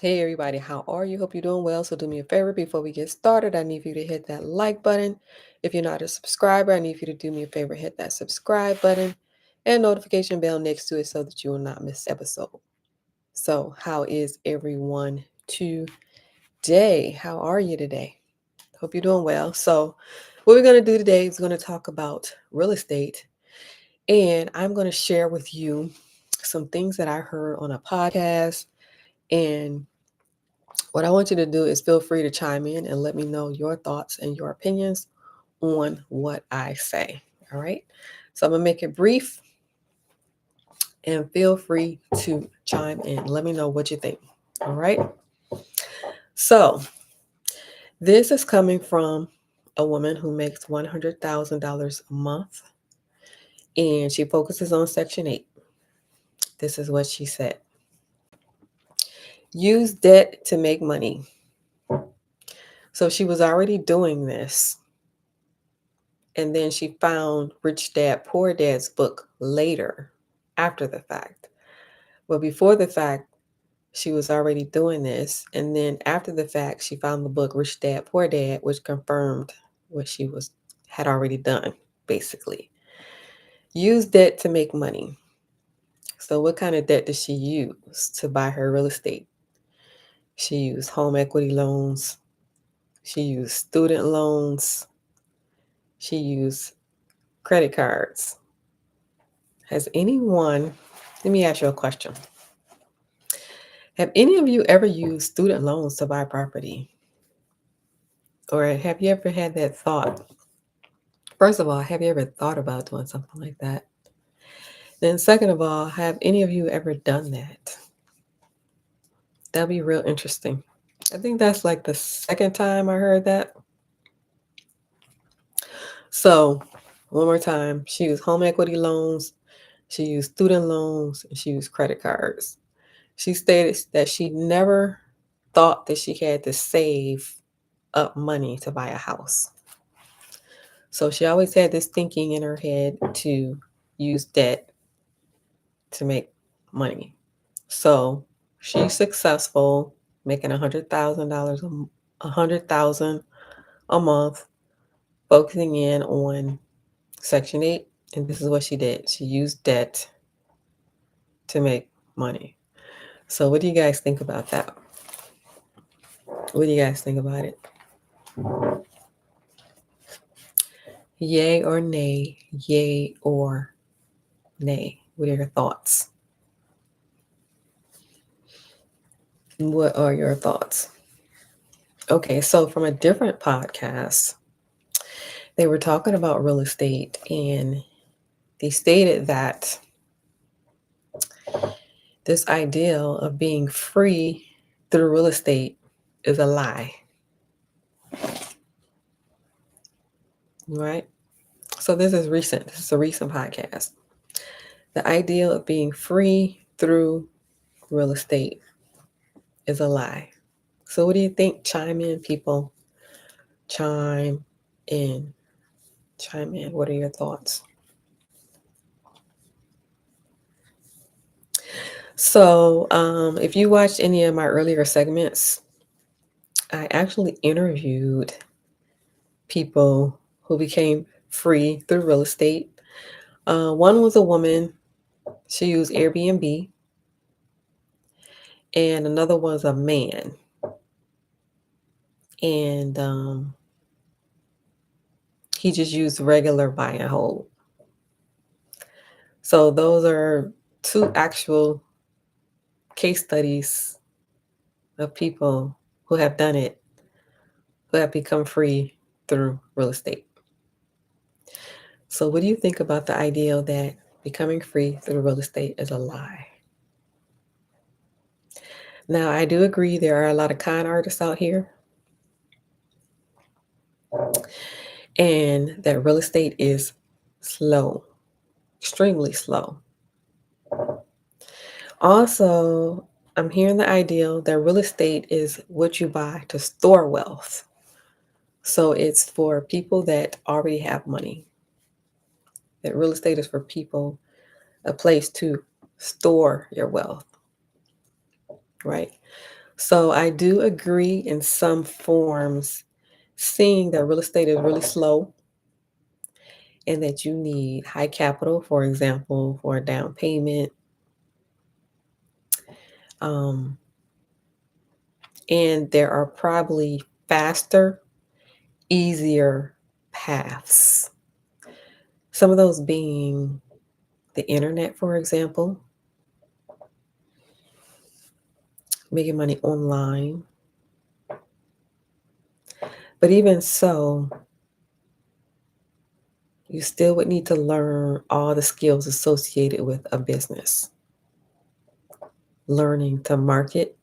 Hey everybody, how are you? Hope you're doing well. So do me a favor before we get started. I need you to hit that like button. If you're not a subscriber, I need you to do me a favor, hit that subscribe button and notification bell next to it so that you will not miss episode. So how is everyone today? How are you today? Hope you're doing well. So what we're going to do today is going to talk about real estate, and I'm going to share with you some things that I heard on a podcast. And what I want you to do is feel free to chime in and let me know your thoughts and your opinions on what I say. All right. So I'm going to make it brief and feel free to chime in. Let me know what you think. All right. So this is coming from a woman who makes $100,000 a month, and she focuses on Section 8. This is what she said: use debt to make money. So she was already doing this. And then she found Rich Dad Poor Dad's book later, after the fact. But before the fact, she was already doing this. And then after the fact, she found the book Rich Dad Poor Dad, which confirmed what she had already done, basically. Use debt to make money. So what kind of debt does she use to buy her real estate? She used home equity loans. She used student loans. She used credit cards. Let me ask you a question. Have any of you ever used student loans to buy property? Or have you ever had that thought? First of all, have you ever thought about doing something like that? Then, second of all, have any of you ever done that? That'd be real interesting. I think that's like the second time I heard that. So, one more time, she used home equity loans, she used student loans, and she used credit cards. She stated that she never thought that she had to save up money to buy a house. So she always had this thinking in her head to use debt to make money. So she's successful, making $100,000, $100,000 a month, focusing in on Section 8. And this is what she did. She used debt to make money. So what do you guys think about that? What do you guys think about it? Yay or nay? Yay or nay? What are your thoughts? What are your thoughts? Okay, so from a different podcast, they were talking about real estate, and they stated that this ideal of being free through real estate is a lie. Right? So this is recent. This is a recent podcast. The ideal of being free through real estate is a lie. So what do you think? Chime in, people. Chime in. Chime in. What are your thoughts? So if you watched any of my earlier segments, I actually interviewed people who became free through real estate. One was a woman. She used Airbnb. And another was a man. And he just used regular buy and hold. So those are two actual case studies of people who have done it, who have become free through real estate. So what do you think about the idea that becoming free through real estate is a lie? Now, I do agree there are a lot of con artists out here, and that real estate is slow, extremely slow. Also, I'm hearing the ideal that real estate is what you buy to store wealth. So it's for people that already have money. That real estate is for people, a place to store your wealth, right? So I do agree in some forms, seeing that real estate is really slow and that you need high capital, for example, for a down payment. Um, and there are probably faster, easier paths. Some of those being the internet, for example, making money online. But even so, you still would need to learn all the skills associated with a business. Learning to market,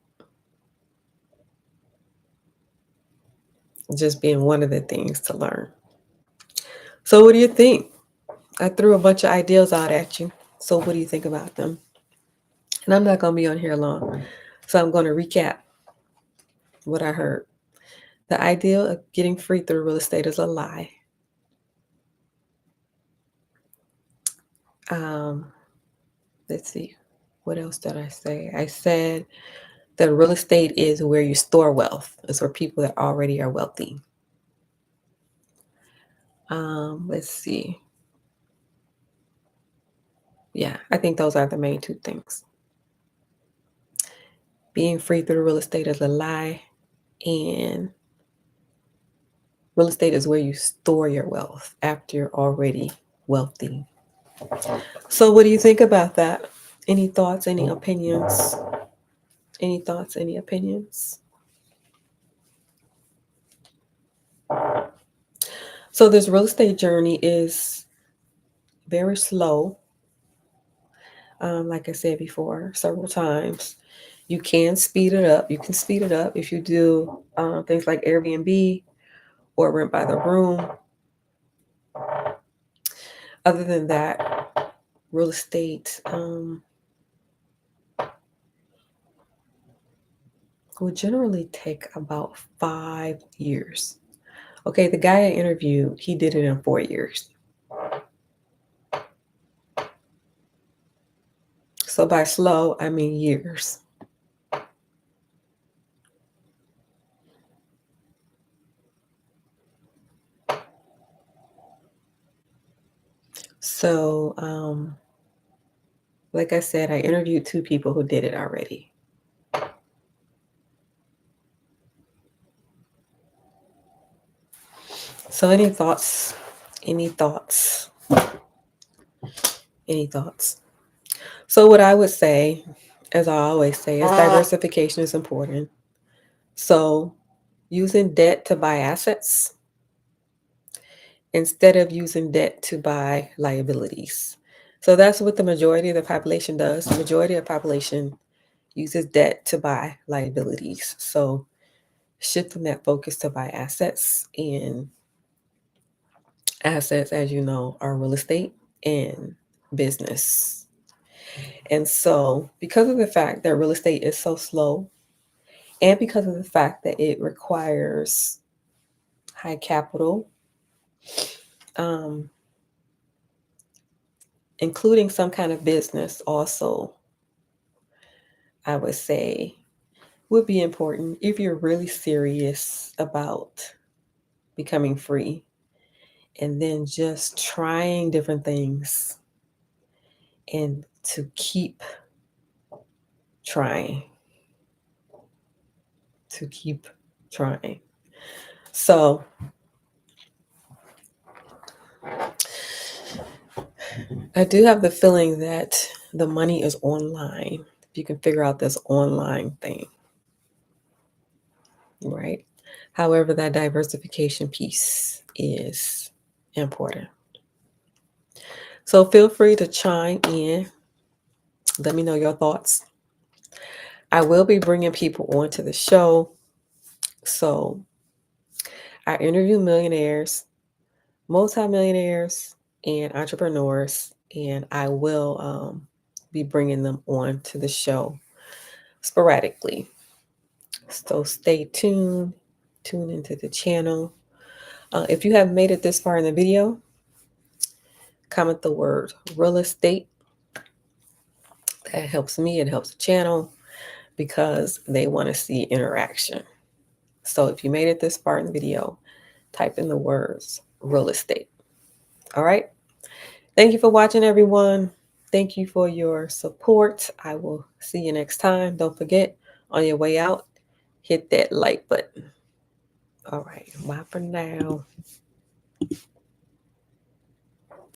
just being one of the things to learn. So, what do you think? I threw a bunch of ideas out at you. So, what do you think about them? And I'm not going to be on here long. So, I'm going to recap what I heard. The idea of getting free through real estate is a lie. Um, let's see. What else did I say? I said that real estate is where you store wealth. It's for people that already are wealthy. Let's see. Yeah, I think those are the main two things. Being free through real estate is a lie, and real estate is where you store your wealth after you're already wealthy. So, what do you think about that? Any thoughts, any opinions? Any thoughts, any opinions? So, this real estate journey is very slow. Like I said before, several times. You can speed it up. You can speed it up if you do things like Airbnb or rent by the room. Other than that, real estate will generally take about 5 years. Okay, the guy I interviewed, he did it in 4 years. So by slow, I mean years. So, like I said, I interviewed 2 people who did it already. So, any thoughts? Any thoughts? Any thoughts? So, what I would say, as I always say, is diversification is important. So, using debt to buy assets instead of using debt to buy liabilities. So, that's what the majority of the population does. The majority of the population uses debt to buy liabilities. So, shifting that focus to buy assets, and assets, as you know, are real estate and business. And so, because of the fact that real estate is so slow, and because of the fact that it requires high capital, um, including some kind of business, also, I would say, would be important if you're really serious about becoming free and then just trying different things and to keep trying, to keep trying. So, I do have the feeling that the money is online. If you can figure out this online thing, right? However, that diversification piece is important. So feel free to chime in. Let me know your thoughts. I will be bringing people onto the show. So I interview millionaires, multimillionaires, and entrepreneurs, and I will be bringing them on to the show sporadically. So stay tuned, tune into the channel. If you have made it this far in the video, comment the word real estate. That helps me, it helps the channel. because they want to see interaction. So if you made it this far in the video, type in the words real estate. All right. Thank you for watching, everyone. Thank you for your support. I will see you next time. Don't forget, on your way out, hit that like button. All right. Bye for now.